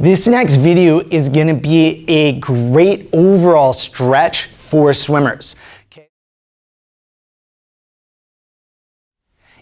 This next video is going to be a great overall stretch for swimmers.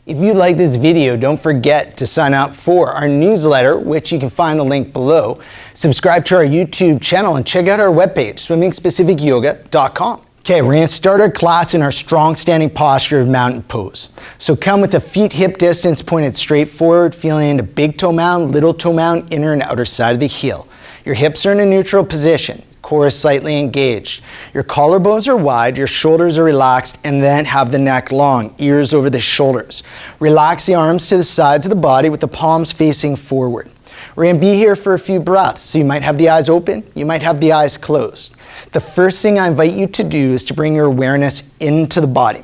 If you like this video, don't forget to sign up for our newsletter, which you can find the link below. Subscribe to our YouTube channel and check out our webpage, swimmingspecificyoga.com. Okay, we're going to start our class in our strong standing posture of mountain pose. So come with the feet hip distance pointed straight forward, feeling into big toe mound, little toe mound, inner and outer side of the heel. Your hips are in a neutral position. Core is slightly engaged. Your collarbones are wide, your shoulders are relaxed, and then have the neck long, ears over the shoulders. Relax the arms to the sides of the body with the palms facing forward. We're going to be here for a few breaths, so you might have the eyes open, you might have the eyes closed. The first thing I invite you to do is to bring your awareness into the body.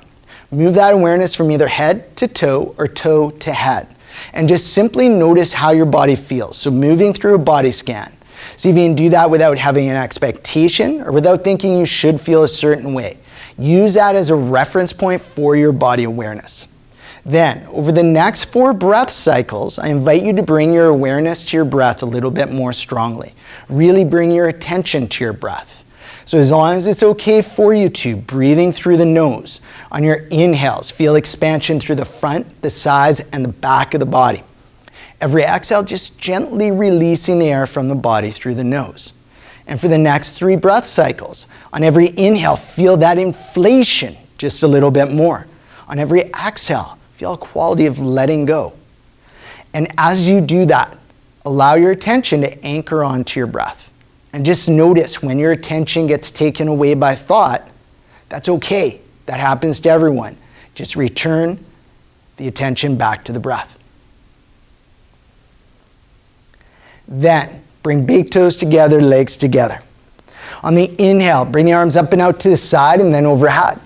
Move that awareness from either head to toe or toe to head. And just simply notice how your body feels. So moving through a body scan. See if you can do that without having an expectation or without thinking you should feel a certain way. Use that as a reference point for your body awareness. Then, over the next 4 breath cycles, I invite you to bring your awareness to your breath a little bit more strongly. Really bring your attention to your breath. So as long as it's okay for you to, breathing through the nose. On your inhales, feel expansion through the front, the sides, and the back of the body. Every exhale, just gently releasing the air from the body through the nose. And for the next 3 breath cycles, on every inhale, feel that inflation just a little bit more. On every exhale, feel a quality of letting go. And as you do that, allow your attention to anchor onto your breath. And just notice when your attention gets taken away by thought, that's okay. That happens to everyone. Just return the attention back to the breath. Then, bring big toes together, legs together. On the inhale, bring the arms up and out to the side and then overhead.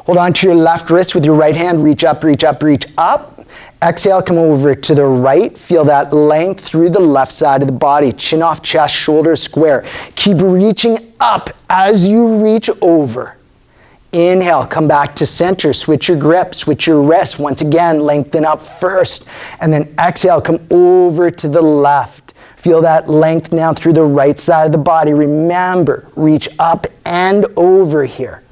Hold on to your left wrist with your right hand, reach up, reach up, reach up. Exhale, come over to the right. Feel that length through the left side of the body. Chin off chest, shoulders square. Keep reaching up as you reach over. Inhale, come back to center. Switch your grip, switch your wrist. Once again, lengthen up first. And then exhale, come over to the left. Feel that length now through the right side of the body. Remember, reach up and over here.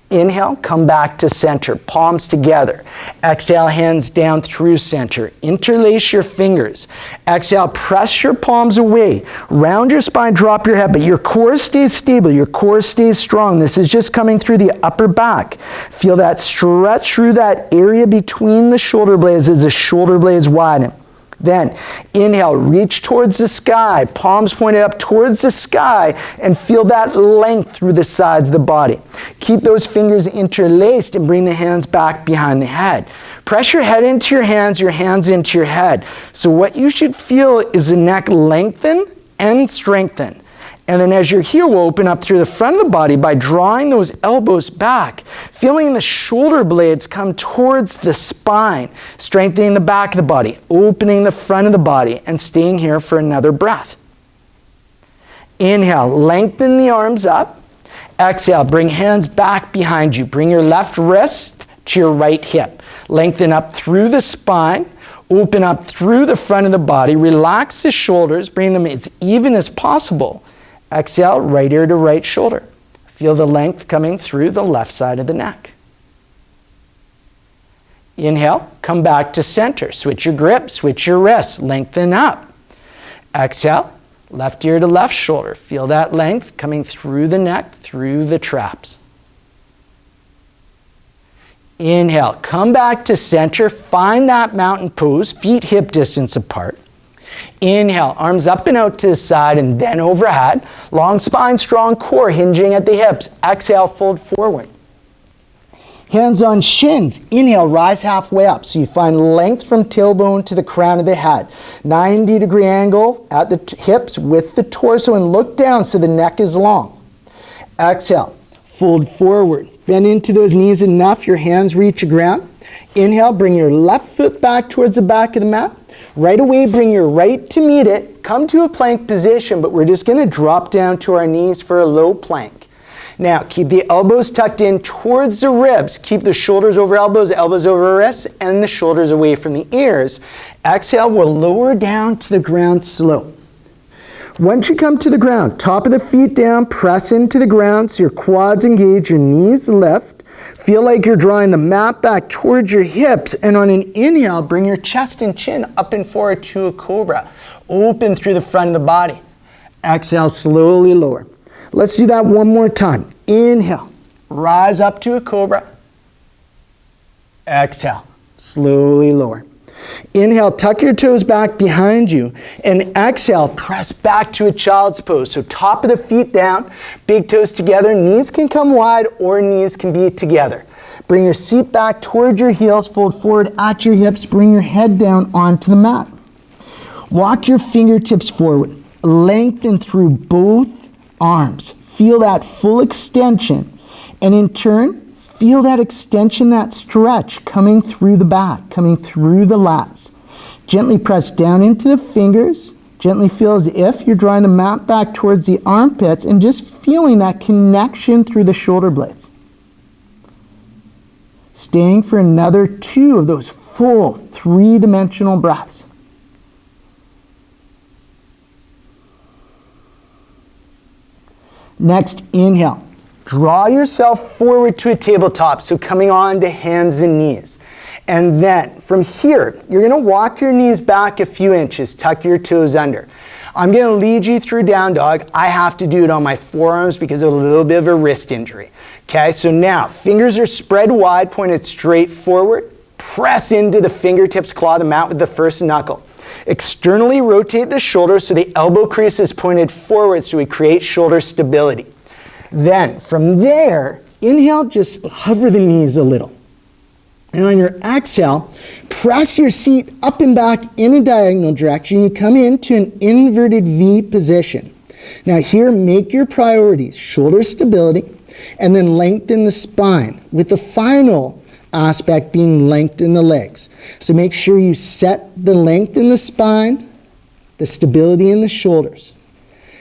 Inhale, come back to center, palms together. Exhale, hands down through center. Interlace your fingers. Exhale, press your palms away. Round your spine, drop your head, but your core stays stable. Your core stays strong. This is just coming through the upper back. Feel that stretch through that area between the shoulder blades as the shoulder blades widen. Then, inhale, reach towards the sky, palms pointed up towards the sky, and feel that length through the sides of the body. Keep those fingers interlaced and bring the hands back behind the head. Press your head into your hands into your head. So what you should feel is the neck lengthen and strengthen. And then as your heel will open up through the front of the body by drawing those elbows back, feeling the shoulder blades come towards the spine, strengthening the back of the body, opening the front of the body, and staying here for another breath. Inhale, lengthen the arms up. Exhale, bring hands back behind you. Bring your left wrist to your right hip. Lengthen up through the spine. Open up through the front of the body. Relax the shoulders. Bring them as even as possible. Exhale, right ear to right shoulder. Feel the length coming through the left side of the neck. Inhale, come back to center. Switch your grip, switch your wrists, lengthen up. Exhale, left ear to left shoulder. Feel that length coming through the neck, through the traps. Inhale, come back to center. Find that mountain pose, feet hip distance apart. Inhale, arms up and out to the side and then overhead. Long spine, strong core, hinging at the hips. Exhale, fold forward. Hands on shins. Inhale, rise halfway up. So you find length from tailbone to the crown of the head. 90-degree angle at the hips with the torso and look down so the neck is long. Exhale, fold forward. Bend into those knees enough, your hands reach the ground. Inhale, bring your left foot back towards the back of the mat. Right away, bring your right to meet it. Come to a plank position, but we're just going to drop down to our knees for a low plank. Now, keep the elbows tucked in towards the ribs. Keep the shoulders over elbows, elbows over wrists, and the shoulders away from the ears. Exhale, we'll lower down to the ground slow. Once you come to the ground, top of the feet down, press into the ground so your quads engage, your knees lift. Feel like you're drawing the mat back towards your hips, and on an inhale, bring your chest and chin up and forward to a cobra. Open through the front of the body. Exhale, slowly lower. Let's do that one more time. Inhale, rise up to a cobra. Exhale, slowly lower. Inhale, tuck your toes back behind you, and exhale, press back to a child's pose. So top of the feet down, big toes together, knees can come wide or knees can be together. Bring your seat back toward your heels, fold forward at your hips, bring your head down onto the mat. Walk your fingertips forward, lengthen through both arms. Feel that full extension, and in turn, feel that extension, that stretch coming through the back, coming through the lats. Gently press down into the fingers. Gently feel as if you're drawing the mat back towards the armpits and just feeling that connection through the shoulder blades. Staying for another 2 of those full 3-dimensional breaths. Next, inhale. Draw yourself forward to a tabletop, so coming on to hands and knees. And then from here, you're going to walk your knees back a few inches, tuck your toes under. I'm going to lead you through down dog. I have to do it on my forearms because of a little bit of a wrist injury. Okay, so now fingers are spread wide, pointed straight forward. Press into the fingertips, claw the mat with the first knuckle. Externally rotate the shoulders so the elbow crease is pointed forward so we create shoulder stability. Then, from there, inhale, just hover the knees a little. And on your exhale, press your seat up and back in a diagonal direction. You come into an inverted V position. Now here, make your priorities, shoulder stability, and then lengthen the spine, with the final aspect being lengthen the legs. So make sure you set the length in the spine, the stability in the shoulders.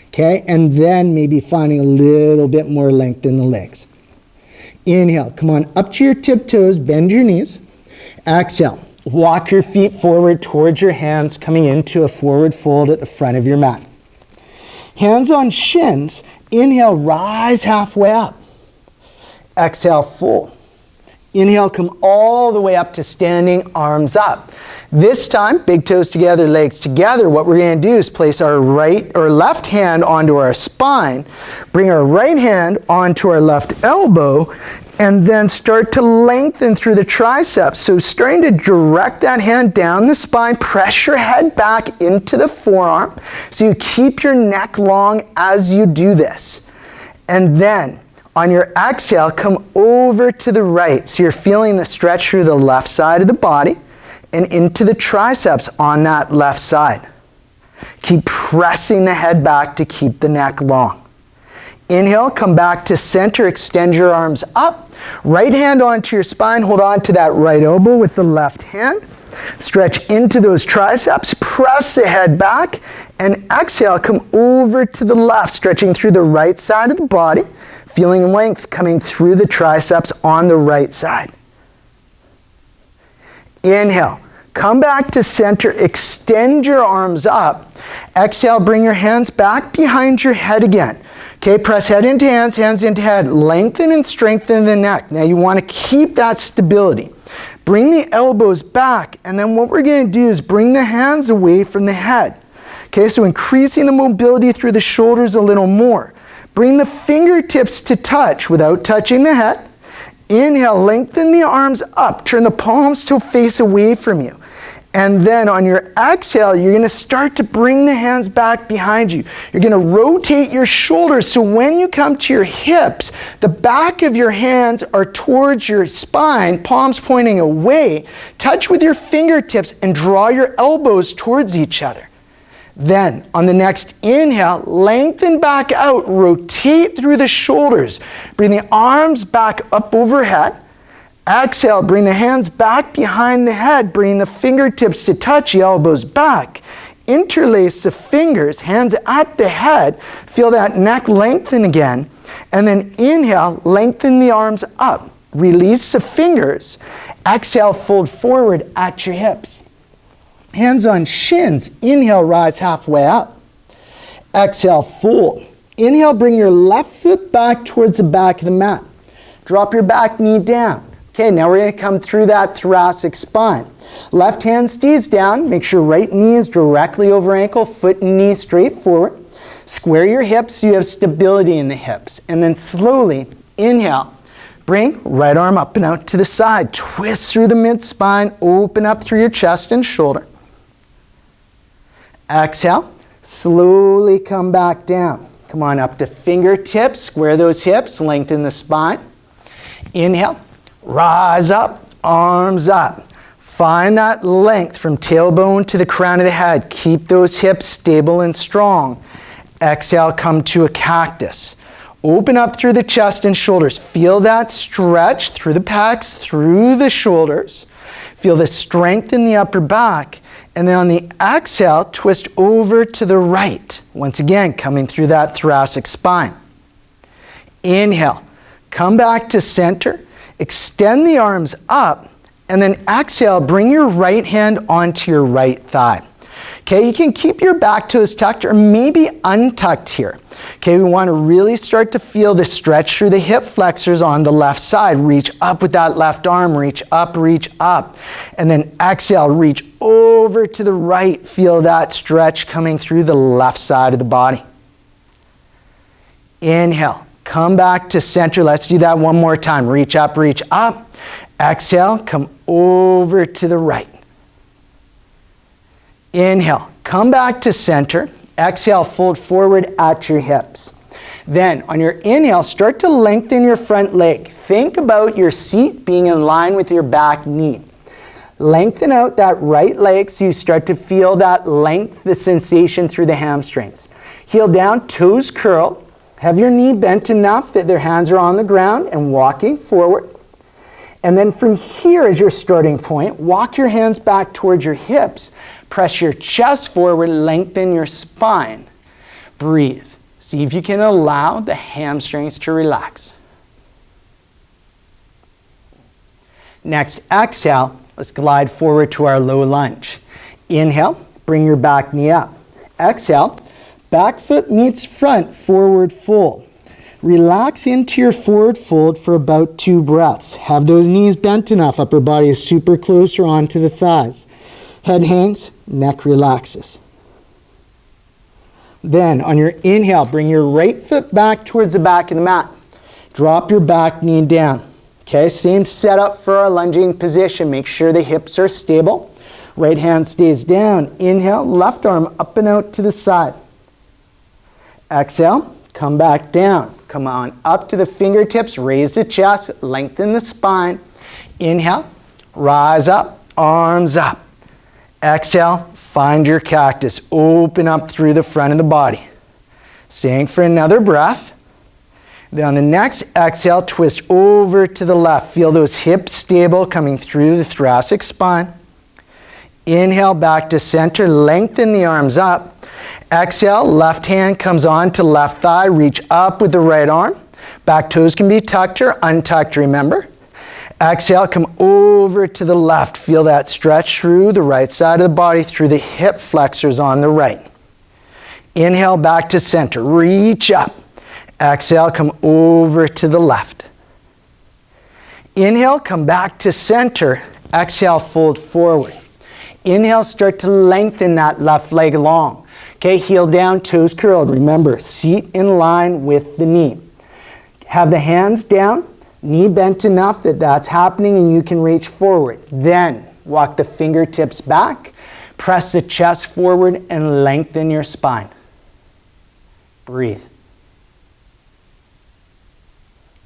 Okay, and then maybe finding a little bit more length in the legs. Inhale, come on up to your tiptoes, bend your knees. Exhale, walk your feet forward towards your hands, coming into a forward fold at the front of your mat. Hands on shins, inhale, rise halfway up. Exhale, fold. Inhale, come all the way up to standing, arms up. This time, big toes together, legs together. What we're going to do is place our right or left hand onto our spine, bring our right hand onto our left elbow, and then start to lengthen through the triceps. So starting to direct that hand down the spine, press your head back into the forearm so you keep your neck long as you do this. And then on your exhale, come over to the right. So you're feeling the stretch through the left side of the body and into the triceps on that left side. Keep pressing the head back to keep the neck long. Inhale, come back to center, extend your arms up. Right hand onto your spine, hold on to that right elbow with the left hand. Stretch into those triceps, press the head back, and exhale, come over to the left, stretching through the right side of the body, feeling length coming through the triceps on the right side. Inhale, come back to center, extend your arms up. Exhale, bring your hands back behind your head again. Okay, press head into hands, hands into head. Lengthen and strengthen the neck. Now you want to keep that stability. Bring the elbows back, and then what we're going to do is bring the hands away from the head. Okay, so increasing the mobility through the shoulders a little more. Bring the fingertips to touch without touching the head. Inhale, lengthen the arms up. Turn the palms to face away from you. And then on your exhale, you're going to start to bring the hands back behind you. You're going to rotate your shoulders so when you come to your hips, the back of your hands are towards your spine, palms pointing away. Touch with your fingertips and draw your elbows towards each other. Then, on the next inhale, lengthen back out, rotate through the shoulders. Bring the arms back up overhead. Exhale, bring the hands back behind the head, bring the fingertips to touch, the elbows back. Interlace the fingers, hands at the head. Feel that neck lengthen again. And then inhale, lengthen the arms up. Release the fingers. Exhale, fold forward at your hips. Hands on shins. Inhale, rise halfway up. Exhale, fold. Inhale, bring your left foot back towards the back of the mat. Drop your back knee down. Okay, now we're going to come through that thoracic spine. Left hand stays down. Make sure right knee is directly over ankle, foot and knee straight forward. Square your hips so you have stability in the hips. And then slowly, inhale. Bring right arm up and out to the side. Twist through the mid-spine. Open up through your chest and shoulder. Exhale. Slowly come back down. Come on up to fingertips. Square those hips. Lengthen the spine. Inhale. Rise up. Arms up. Find that length from tailbone to the crown of the head. Keep those hips stable and strong. Exhale. Come to a cactus. Open up through the chest and shoulders. Feel that stretch through the pecs, through the shoulders. Feel the strength in the upper back. And then on the exhale, twist over to the right. Once again, coming through that thoracic spine. Inhale. Come back to center. Extend the arms up. And then exhale, bring your right hand onto your right thigh. Okay, you can keep your back toes tucked or maybe untucked here. Okay, we want to really start to feel the stretch through the hip flexors on the left side. Reach up with that left arm, reach up. And then exhale, reach over to the right. Feel that stretch coming through the left side of the body. Inhale, come back to center. Let's do that one more time. Reach up. Exhale, come over to the right. Inhale, come back to center. Exhale, fold forward at your hips. Then on your inhale, start to lengthen your front leg. Think about your seat being in line with your back knee. Lengthen out that right leg so you start to feel that length, the sensation through the hamstrings. Heel down, toes curl. Have your knee bent enough that their hands are on the ground and walking forward. And then from here as your starting point, walk your hands back towards your hips. Press your chest forward, lengthen your spine. Breathe. See if you can allow the hamstrings to relax. Next, exhale. Let's glide forward to our low lunge. Inhale, bring your back knee up. Exhale, back foot meets front, forward fold. Relax into your forward fold for about 2 breaths. Have those knees bent enough. Upper body is super close or onto the thighs. Head hangs, neck relaxes. Then on your inhale, bring your right foot back towards the back of the mat. Drop your back knee down. Okay, same setup for our lunging position. Make sure the hips are stable. Right hand stays down. Inhale, left arm up and out to the side. Exhale, come back down. Come on up to the fingertips, raise the chest, lengthen the spine. Inhale, rise up, arms up. Exhale, find your cactus. Open up through the front of the body. Staying for another breath. Then on the next exhale, twist over to the left. Feel those hips stable coming through the thoracic spine. Inhale, back to center, lengthen the arms up. Exhale, left hand comes on to left thigh, reach up with the right arm. Back toes can be tucked or untucked, remember. Exhale, come over to the left. Feel that stretch through the right side of the body, through the hip flexors on the right. Inhale, back to center, reach up. Exhale, come over to the left. Inhale, come back to center. Exhale, fold forward. Inhale, start to lengthen that left leg long. Okay, heel down, toes curled. Remember, seat in line with the knee. Have the hands down, knee bent enough that that's happening and you can reach forward. Then walk the fingertips back, press the chest forward and lengthen your spine. Breathe.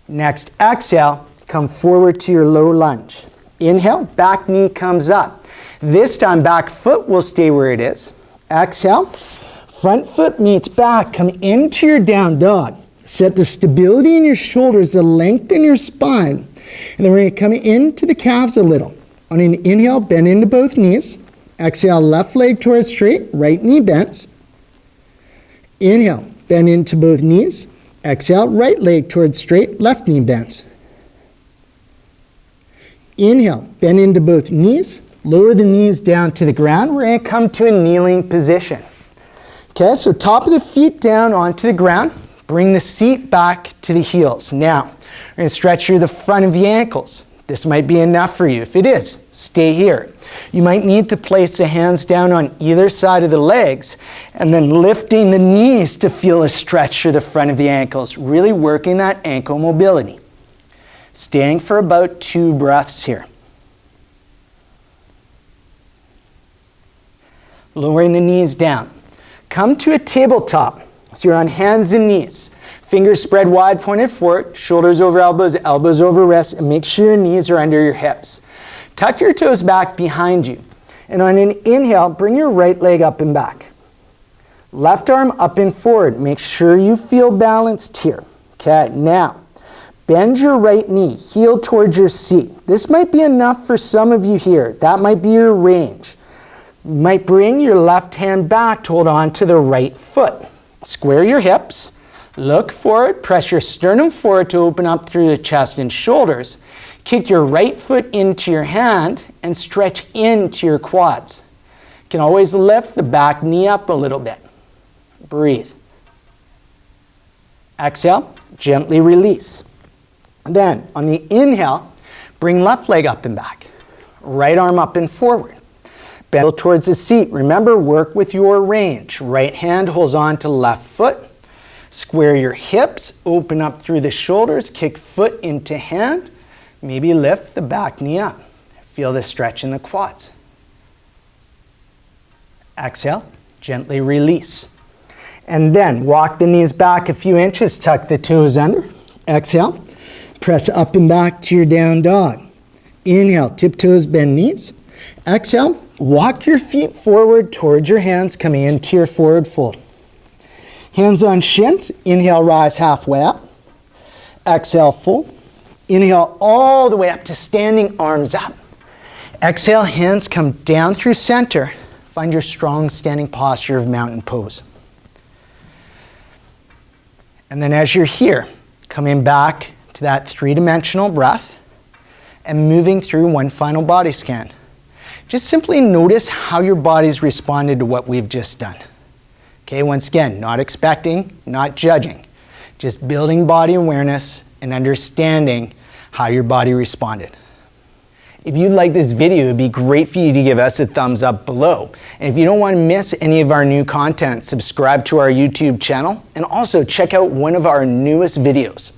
Next, exhale, come forward to your low lunge. Inhale, back knee comes up. This time, back foot will stay where it is. Exhale, front foot meets back. Come into your down dog. Set the stability in your shoulders, the length in your spine. And then we're going to come into the calves a little. On an inhale, bend into both knees. Exhale, left leg towards straight, right knee bends. Inhale, bend into both knees. Exhale, right leg towards straight, left knee bends. Inhale, bend into both knees. Lower the knees down to the ground. We're going to come to a kneeling position. Okay, so top of the feet down onto the ground. Bring the seat back to the heels. Now, we're going to stretch through the front of the ankles. This might be enough for you. If it is, stay here. You might need to place the hands down on either side of the legs and then lifting the knees to feel a stretch through the front of the ankles, really working that ankle mobility. Staying for about 2 breaths here. Lowering the knees down. Come to a tabletop. So you're on hands and knees. Fingers spread wide, pointed forward, shoulders over elbows, elbows over wrists, and make sure your knees are under your hips. Tuck your toes back behind you. And on an inhale, bring your right leg up and back. Left arm up and forward. Make sure you feel balanced here. Okay, now, bend your right knee, heel towards your seat. This might be enough for some of you here. That might be your range. You might bring your left hand back to hold on to the right foot. Square your hips, look forward, press your sternum forward to open up through the chest and shoulders. Kick your right foot into your hand and stretch into your quads. You can always lift the back knee up a little bit. Breathe. Exhale, gently release. Then, on the inhale, bring left leg up and back. Right arm up and forward. Bend towards the seat. Remember, work with your range. Right hand holds on to left foot. Square your hips, open up through the shoulders, kick foot into hand. Maybe lift the back knee up. Feel the stretch in the quads. Exhale, gently release. And then walk the knees back a few inches, tuck the toes under. Exhale, press up and back to your down dog. Inhale, tiptoes, bend knees. Exhale, walk your feet forward towards your hands, coming into your forward fold. Hands on shins. Inhale, rise halfway up. Exhale, fold. Inhale all the way up to standing, arms up. Exhale, hands come down through center. Find your strong standing posture of mountain pose. And then as you're here, coming back to that 3-dimensional breath and moving through one final body scan. Just simply notice how your body's responded to what we've just done. Okay, once again, not expecting, not judging, just building body awareness and understanding how your body responded. If you like this video, it'd be great for you to give us a thumbs up below. And if you don't want to miss any of our new content, subscribe to our YouTube channel and also check out one of our newest videos.